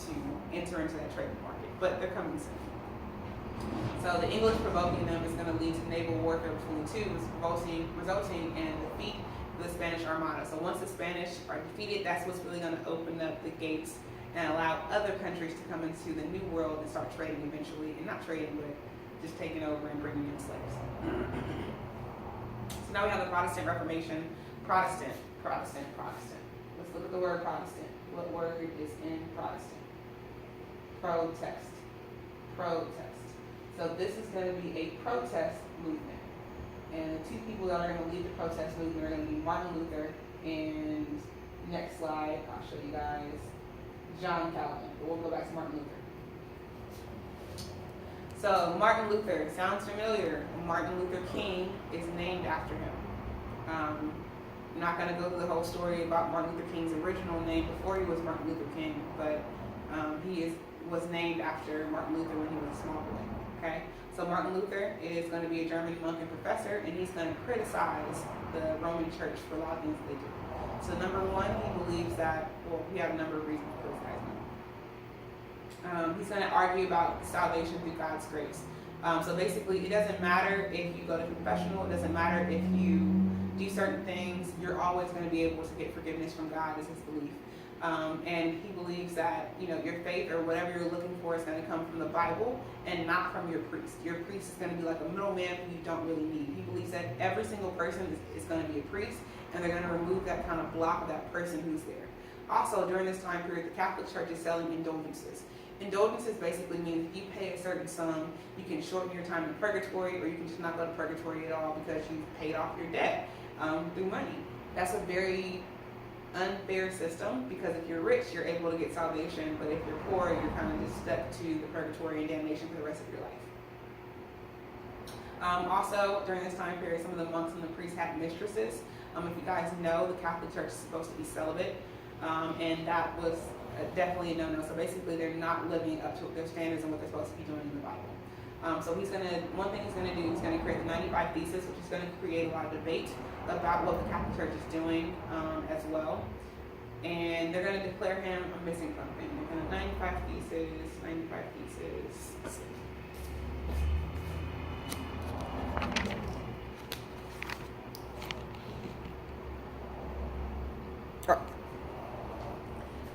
to enter into that trading market, but they're coming soon. So the English provoking them is going to lead to naval warfare between the two, resulting in defeat of the Spanish Armada. So once the Spanish are defeated, that's what's really going to open up the gates and allow other countries to come into the New World and start trading eventually, and not trading, but just taking over and bringing in slaves. So now we have the Protestant Reformation. Protestant. Let's look at the word Protestant. What word is in Protestant? Protest. So this is going to be a protest movement. And the two people that are going to lead the protest movement are going to be Martin Luther and, next slide, I'll show you guys, John Calvin. But we'll go back to Martin Luther. So Martin Luther, sounds familiar. Martin Luther King is named after him. I'm not going to go through the whole story about Martin Luther King's original name before he was Martin Luther King, but he was named after Martin Luther when he was a small boy. Okay, so Martin Luther is going to be a German monk and professor, and he's going to criticize the Roman Church for a lot of things they do. So number one, he believes that, well, we have a number of reasons for criticizing him. He's going to argue about salvation through God's grace. So basically, it doesn't matter if you go to confessional, it doesn't matter if you do certain things, you're always going to be able to get forgiveness from God, is his belief. And he believes that, your faith or whatever you're looking for is going to come from the Bible and not from your priest. Your priest is going to be like a middleman who you don't really need. He believes that every single person is going to be a priest, and they're going to remove that kind of block of that person who's there. Also, during this time period, the Catholic Church is selling indulgences. Indulgences basically means if you pay a certain sum, you can shorten your time in purgatory, or you can just not go to purgatory at all because you've paid off your debt through money. That's a very unfair system, because if you're rich, you're able to get salvation, but if you're poor, you're kind of just stuck to the purgatory and damnation for the rest of your life. Also, during this time period, some of the monks and the priests had mistresses. If you guys know, the Catholic Church is supposed to be celibate, and that was definitely a no-no. So basically, they're not living up to their standards and what they're supposed to be doing in the Bible. So one thing he's going to do is going to create the 95 Thesis, which is going to create a lot of debate about what the Catholic Church is doing as well. And they're going to declare him, I'm missing something. They're going to 95 Thesis. Let's see.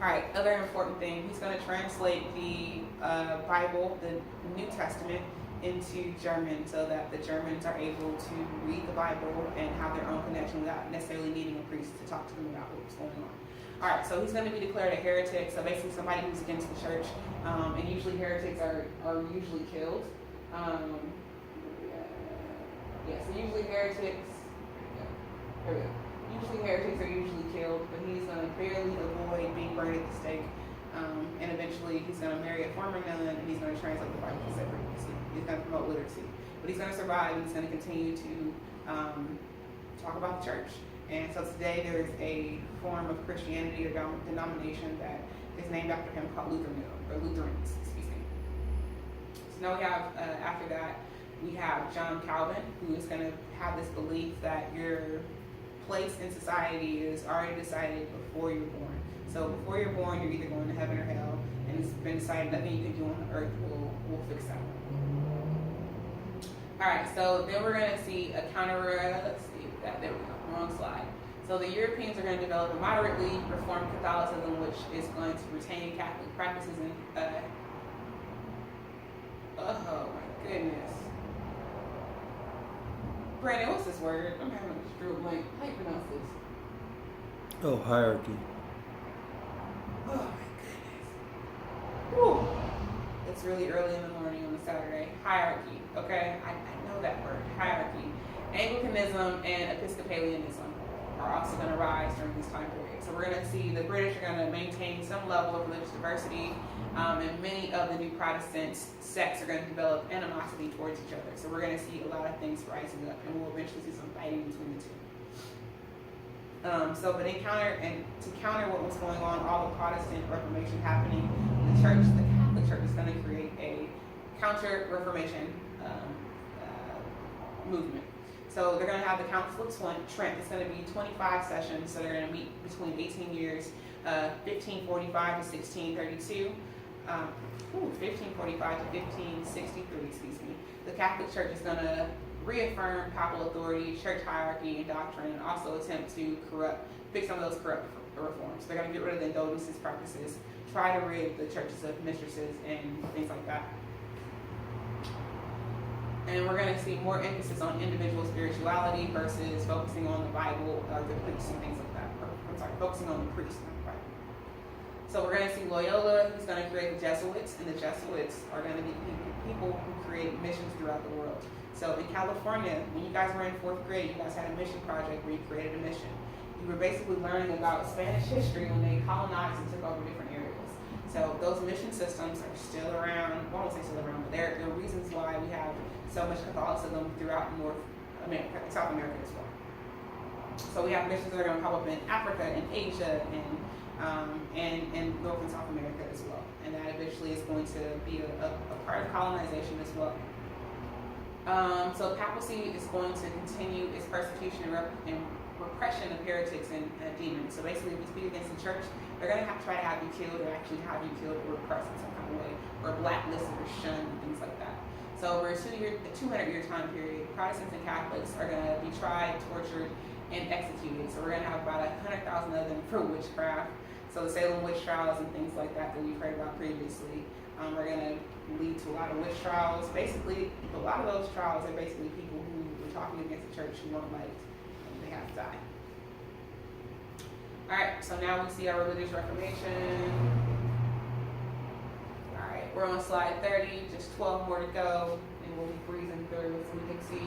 All right, other important thing, he's going to translate the Bible, the New Testament, into German so that the Germans are able to read the Bible and have their own connection without necessarily needing a priest to talk to them about what's going on. All right, so he's going to be declared a heretic, so basically somebody who's against the church, and usually heretics are usually killed. So usually heretics are usually killed, but he's going to barely avoid being burned at the stake. And eventually he's going to marry a former nun, and he's going to translate the Bible separately. He's going to promote literacy. But he's going to survive, and he's going to continue to talk about the church. And so today there is a form of Christianity or denomination that is named after him called Lutherans. So now we have, after that, we have John Calvin, who is going to have this belief that your place in society is already decided before you're born. So before you're born, you're either going to heaven or hell, and it's been decided nothing you can do on earth will fix that. All right, so then we're going to see a there we go, wrong slide. So the Europeans are going to develop a moderately reformed Catholicism, which is going to retain Catholic practices and, oh my goodness. Brandon, what's this word? I'm having a drew blank. How do you pronounce this? Oh, hierarchy. Oh my goodness. Whew. It's really early in the morning on a Saturday. Hierarchy, okay? I know that word, hierarchy. Anglicanism and Episcopalianism are also going to rise during this time period. So we're going to see the British are going to maintain some level of religious diversity, and many of the new Protestant sects are going to develop animosity towards each other. So we're going to see a lot of things rising up, and we'll eventually see some fighting between the two. But to counter what was going on, all the Protestant Reformation happening, the Catholic Church is going to create a counter-Reformation movement. So they're going to have the Council of Trent. It's going to be 25 sessions, so they're going to meet between 18 years 1545 to 1632. 1545 to 1563, excuse me. The Catholic Church is going to reaffirm papal authority, church hierarchy, and doctrine, and also attempt to fix some of those corrupt reforms. They're going to get rid of the indulgences practices, try to rid the churches of mistresses and things like that. And we're going to see more emphasis on individual spirituality versus focusing on the Bible or the priests and things like that. Focusing on the priests, not the Bible. So we're going to see Loyola, who's going to create the Jesuits, and the Jesuits are going to be people who create missions throughout the world. So in California, when you guys were in 4th grade, you guys had a mission project where you created a mission. You were basically learning about Spanish history when they colonized and took over different areas. So those mission systems are still around. Well, I won't say still around, but there are reasons why we have so much Catholicism throughout North America, South America as well. So we have missions that are going to pop up in Africa and Asia and North and South America as well. And that eventually is going to be a part of colonization as well. So papacy is going to continue its persecution and repression of heretics and demons. So basically, if you speak against the church, they're going to try to have you killed, or actually have you killed or repressed in some kind of way, or blacklisted or shunned and things like that. So over a 200-year time period, Protestants and Catholics are going to be tried, tortured, and executed. So we're going to have about 100,000 of them for witchcraft. So the Salem witch trials and things like that we've heard about previously are going to lead to a lot of witch trials. Basically, a lot of those trials are basically people who were talking against the church who weren't liked, and they have to die. All right, so now we see our religious reformation. All right, we're on slide 30, just 12 more to go, and we'll be breezing through so we can see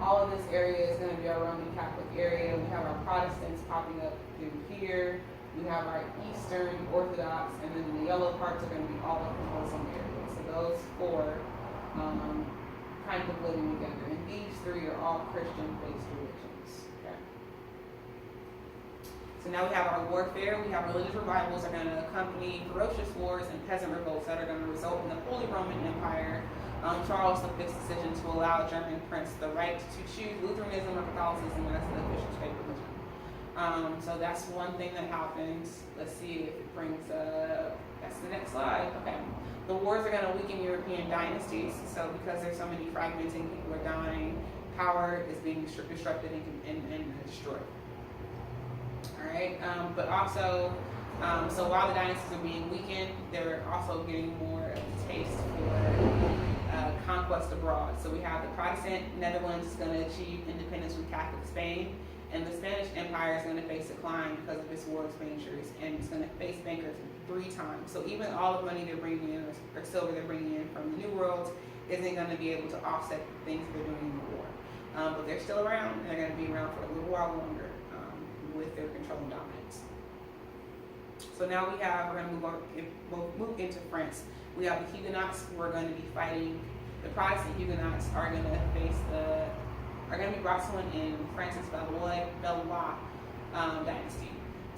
all of this area is going to be our Roman Catholic area. We have our Protestants popping up through here. We have our Eastern Orthodox, and then the yellow parts are going to be all of the Muslim areas. So those 4 kind of living together. And these 3 are all Christian-based religions. Okay. So now we have our warfare. We have religious revivals that are going to accompany ferocious wars and peasant revolts that are going to result in the Holy Roman Empire. Charles V's decision to allow German prince the right to choose Lutheranism or Catholicism as the official state religion. So that's one thing that happens. Let's see if it brings that's the next slide. Okay. The wars are going to weaken European dynasties. So because there's so many fragmenting, people are dying, power is being disrupted and destroyed. All right. But also, so while the dynasties are being weakened, they're also getting more of a taste for conquest abroad. So we have the Protestant Netherlands is going to achieve independence from Catholic Spain. And the Spanish Empire is going to face decline because of its war expenditures, and it's going to face bankruptcy 3 times. So even all the money they're bringing in, or silver they're bringing in from the New World, isn't going to be able to offset the things they're doing in the war. But they're still around, and they're going to be around for a little while longer with their control and dominance. So now we're going to move into France. We have the Huguenots who are going to be fighting. The Protestant Huguenots are going to are going to be brought to an end in Francis Valois dynasty.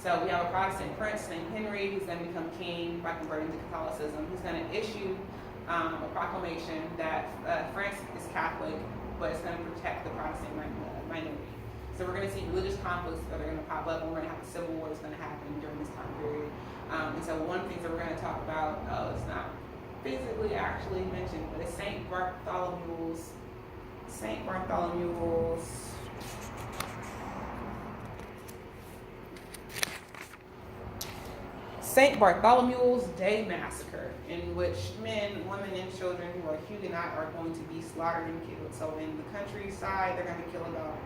So we have a Protestant prince named Henry who's going to become king by converting to Catholicism. He's going to issue a proclamation that France is Catholic, but it's going to protect the Protestant minority. So we're going to see religious conflicts that are going to pop up, and we're going to have a civil war that's going to happen during this time period. And so one of the things that we're going to talk about, it's not physically actually mentioned, but it's St. Bartholomew's Day Massacre, in which men, women, and children who are Huguenot are going to be slaughtered and killed. So in the countryside, they're going to kill about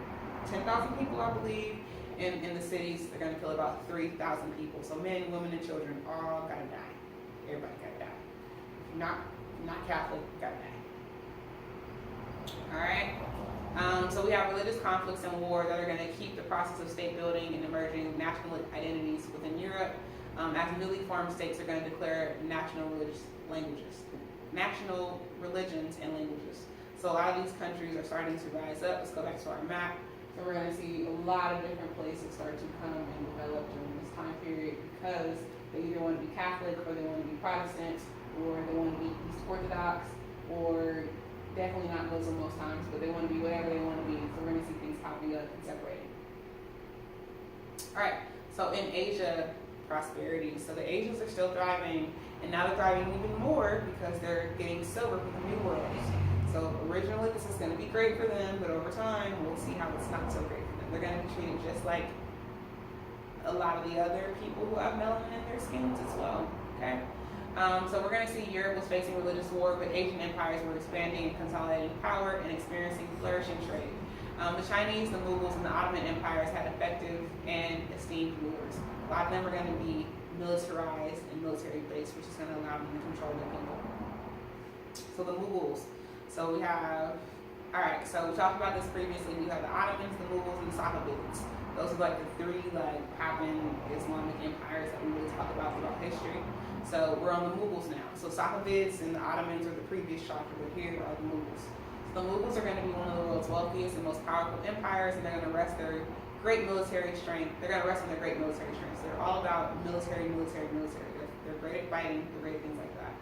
10,000 people, I believe. In the cities, they're going to kill about 3,000 people. So men, women, and children all got to die. Everybody got to die. Not Catholic, got to die. All right. So we have religious conflicts and war that are going to keep the process of state building and emerging national identities within Europe. As newly formed states are going to declare national religions and languages. So a lot of these countries are starting to rise up. Let's go back to our map. So we're going to see a lot of different places start to come and develop during this time period because they either want to be Catholic or they want to be Protestant or they want to be East Orthodox or definitely not Muslim most times, but they want to be whatever they want to be. So we're going to see things popping up and separating. All right, so in Asia, prosperity. So the Asians are still thriving, and now they're thriving even more because they're getting silver from the New Worlds. So originally this is going to be great for them, but over time we'll see how it's not so great for them. They're going to be treated just like a lot of the other people who have melanin in their skins as well. Okay. So we're going to see Europe was facing religious war, but Asian empires were expanding and consolidating power and experiencing flourishing trade. The Chinese, the Mughals, and the Ottoman empires had effective and esteemed rulers. A lot of them are going to be militarized and military-based, which is going to allow them to control their people. So the Mughals. So we have, all right, so we talked about this previously. We have the Ottomans, the Mughals, and the Safavids. Those are like the three popping Islamic empires that we really talk about throughout history. So we're on the Mughals now. So Safavids and the Ottomans are the previous chapter, but here are the Mughals. So the Mughals are going to be one of the world's wealthiest and most powerful empires, and they're going to rest their great military strength. They're going to rest on their great military strength. So they're all about military. They're great at fighting. They're great at things like that.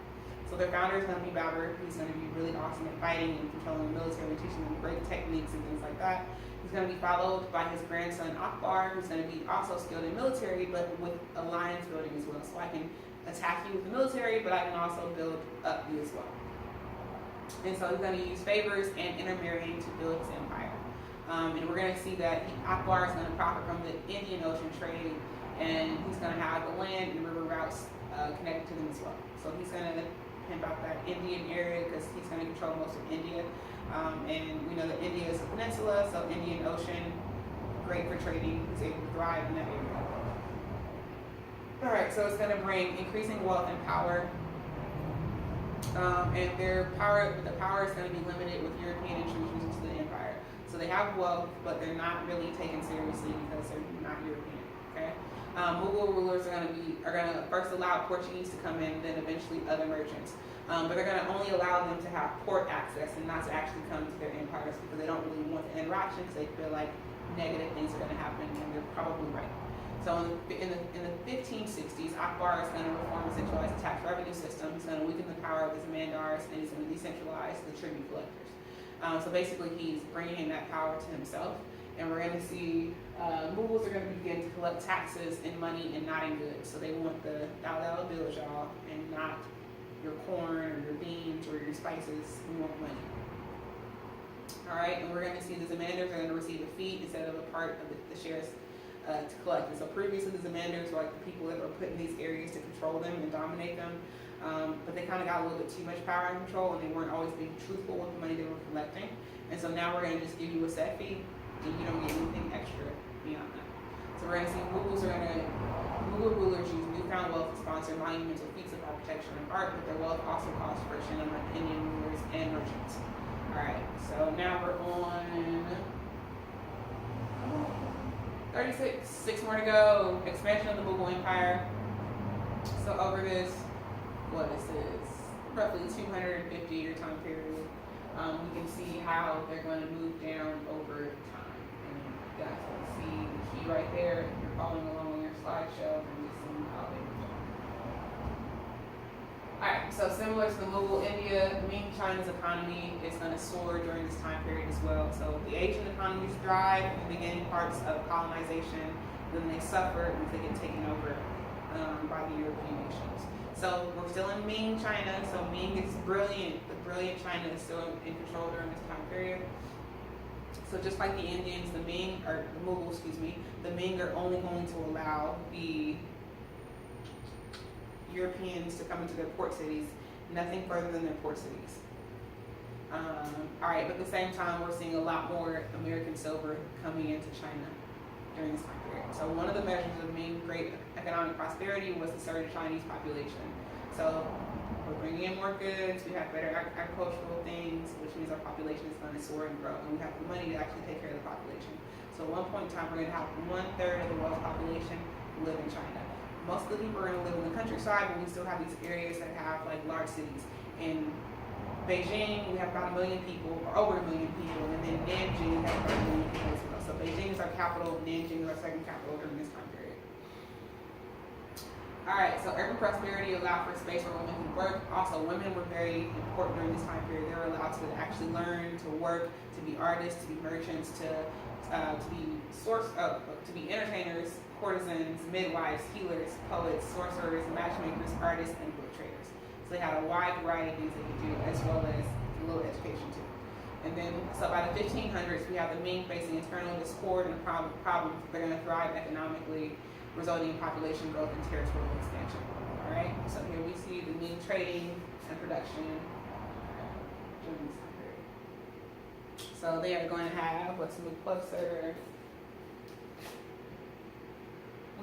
So their founder is going to be Babur. He's going to be really awesome at fighting and controlling the military and teaching them great techniques and things like that. He's going to be followed by his grandson Akbar, who's going to be also skilled in military, but with alliance building as well. So I can attack you with the military, but I can also build up you as well. And so he's going to use favors and intermarrying to build his empire. And we're going to see that Akbar is going to profit from the Indian Ocean trade, and he's going to have the land and river routes connected to them as well. So he's going to pimp out that Indian area because he's going to control most of India. And we know that India is a peninsula, so Indian Ocean, great for trading. He's able to thrive in that area. All right, so it's going to bring increasing wealth and power. And the power is going to be limited with European intrusions into the empire. So they have wealth, but they're not really taken seriously because they're not European. Okay. Mughal rulers are going to first allow Portuguese to come in, then eventually other merchants. But they're going to only allow them to have port access and not to actually come to their empires because they don't really want the interaction because they feel like negative things are going to happen, and they're probably right. So in the 1560s, Akbar is going to reform and centralize the tax revenue system. He's going to weaken the power of his zamindars, and he's going to decentralize the tribute collectors. So basically, he's bringing that power to himself. And we're going to see Mughals are going to begin to collect taxes in money and not in goods. So they want the dollar bills, y'all, and not your corn or your beans or your spices. We want money. All right, and we're going to see the zamindars are going to receive a fee instead of a part of the shares to collect. And so previously the zamindars were like the people that were put in these areas to control them and dominate them. But they kind of got a little bit too much power and control, and they weren't always being truthful with the money they were collecting. And so now we're going to just give you a set fee, and you don't get anything extra beyond that. So we're going to see Mughal rulers use newfound wealth to sponsor monumental feats of architecture and art, but their wealth also caused friction among Indian rulers and merchants. All right, so now we're on 36, 6 more to go. Expansion of the Mughal Empire. So over this, roughly 250-year time period, we can see how they're going to move down over time. And you guys can see the key right there. If you're following along on your slideshow, and you see how they move. Alright, so similar to the Mughal India, China's economy is going to soar during this time period as well. So the Asian economies thrive in the beginning parts of colonization, then they suffer and they get taken over by the European nations. So we're still in Ming China, so Ming is brilliant. The brilliant China is still in control during this time period. So just like the Indians, the Mughals, the Ming are only going to allow the Europeans to come into their port cities, nothing further than their port cities. Alright, but at the same time, we're seeing a lot more American silver coming into China during this time period. So one of the measures of Ming great economic prosperity was the surge of Chinese population. So we're bringing in more goods, we have better agricultural things, which means our population is going to soar and grow, and we have the money to actually take care of the population. So at one point in time, we're going to have 1/3 of the world's population live in China. Most of the people are going to live in the countryside, but we still have these areas that have like large cities. In Beijing, we have about 1 million people, or over 1 million people, and then Nanjing, we have about 1 million people as well. So Beijing is our capital, Nanjing is our second capital during this time period. Alright, so urban prosperity allowed for space where women could work. Also, women were very important during this time period. They were allowed to actually learn, to work, to be artists, to be merchants, to to be entertainers, courtesans, midwives, healers, poets, sorcerers, matchmakers, artists, and book traders. So they had a wide variety of things they could do, as well as a little education too. And then, so by the 1500s, we have the Ming facing internal discord and problems. They're going to thrive economically, resulting in population growth and territorial expansion. All right. So here we see the Ming trading and production. So they are going to have, let's move closer.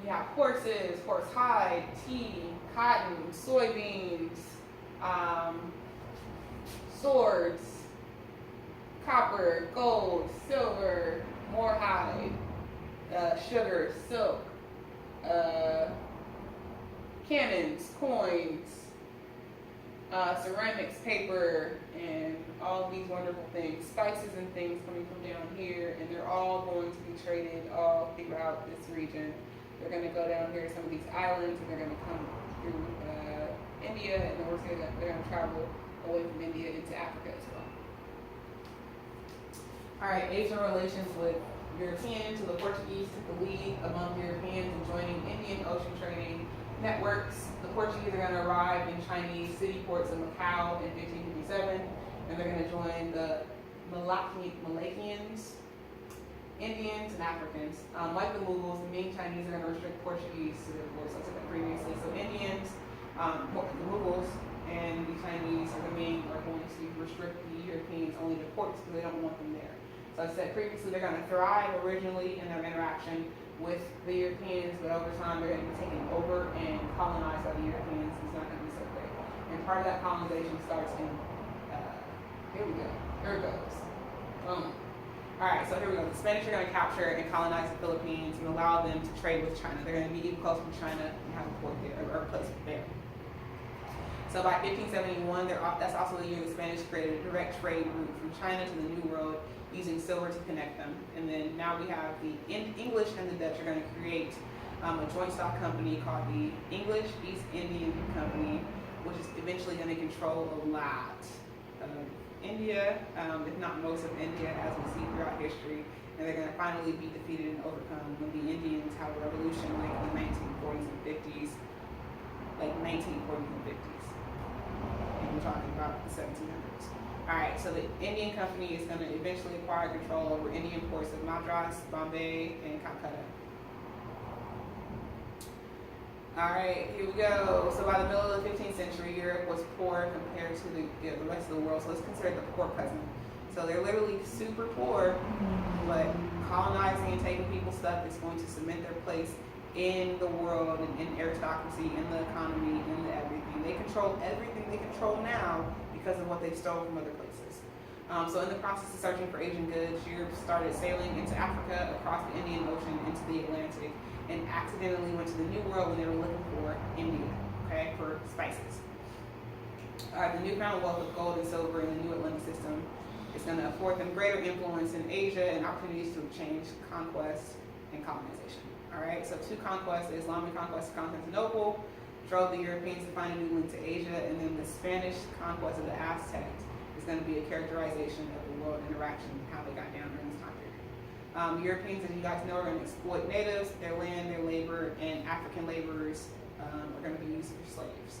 We have horses, horse hide, tea, cotton, soybeans, swords, copper, gold, silver, more hide, sugar, silk, cannons, coins, ceramics, paper, and all of these wonderful things, spices and things coming from down here, and they're all going to be traded all throughout this region. They're going to go down here to some of these islands, and they're going to come through India, and then they're going to travel away from India into Africa as well. All right, Asian relations with Europeans. So the Portuguese took the lead among Europeans in joining Indian ocean trading networks. The Portuguese are going to arrive in Chinese city ports of Macau in 1557, and they're going to join the Malakians, Indians, and Africans. Like the Mughals, the Ming Chinese are going to restrict Portuguese to their ports. I said that previously. So Indians, the Mughals, and the Chinese are going to restrict the Europeans only to ports because they don't want them there. So I said previously, they're going to thrive originally in their interaction with the Europeans, but over time they're going to be taken over and colonized by the Europeans. It's not going to be so great. And part of that colonization starts in, here we go. Here it goes. Boom. All right, so here we go. The Spanish are going to capture and colonize the Philippines and allow them to trade with China. They're going to be even closer to China and have a port there, or a place there. So by 1571, that's also the year the Spanish created a direct trade route from China to the New World using silver to connect them. And then now we have the English and the Dutch are going to create a joint stock company called the English East Indian Company, which is eventually going to control a lot of India, if not most of India, as we see throughout history. And they're going to finally be defeated and overcome when the Indians have a revolution like in the 1940s and 50s, like 1940s and 50s. And we're talking about the 1700s. All right, so the Indian Company is going to eventually acquire control over Indian ports of Madras, Bombay, and Calcutta. All right, here we go. So by the middle of the 15th century, Europe was poor compared to the rest of the world. So let's consider the poor cousin. So they're literally super poor, but colonizing and taking people's stuff is going to cement their place in the world and in aristocracy, in the economy, in the everything. They control everything they control now because of what they stole from other places. So in the process of searching for Asian goods, Europe started sailing into Africa, across the Indian Ocean, into the Atlantic, and accidentally went to the New World when they were looking for India, okay, for spices. The newfound wealth of gold and silver in the new Atlantic system is going to afford them greater influence in Asia and opportunities to exchange, conquest, and colonization. All right, so two conquests, the Islamic conquest of Constantinople drove the Europeans to find a new link to Asia, and then the Spanish conquest of the Aztecs is going to be a characterization of the world interaction and how they got down during this time period. Europeans, as you guys know, are going to exploit natives, their land, their labor, and African laborers are going to be used for slaves.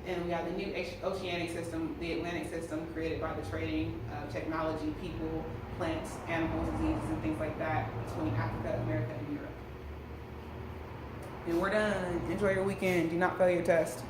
And we have the new oceanic system, the Atlantic system, created by the trading of technology, people, plants, animals, diseases, and things like that between Africa, America, and Europe. And we're done. Enjoy your weekend. Do not fail your test.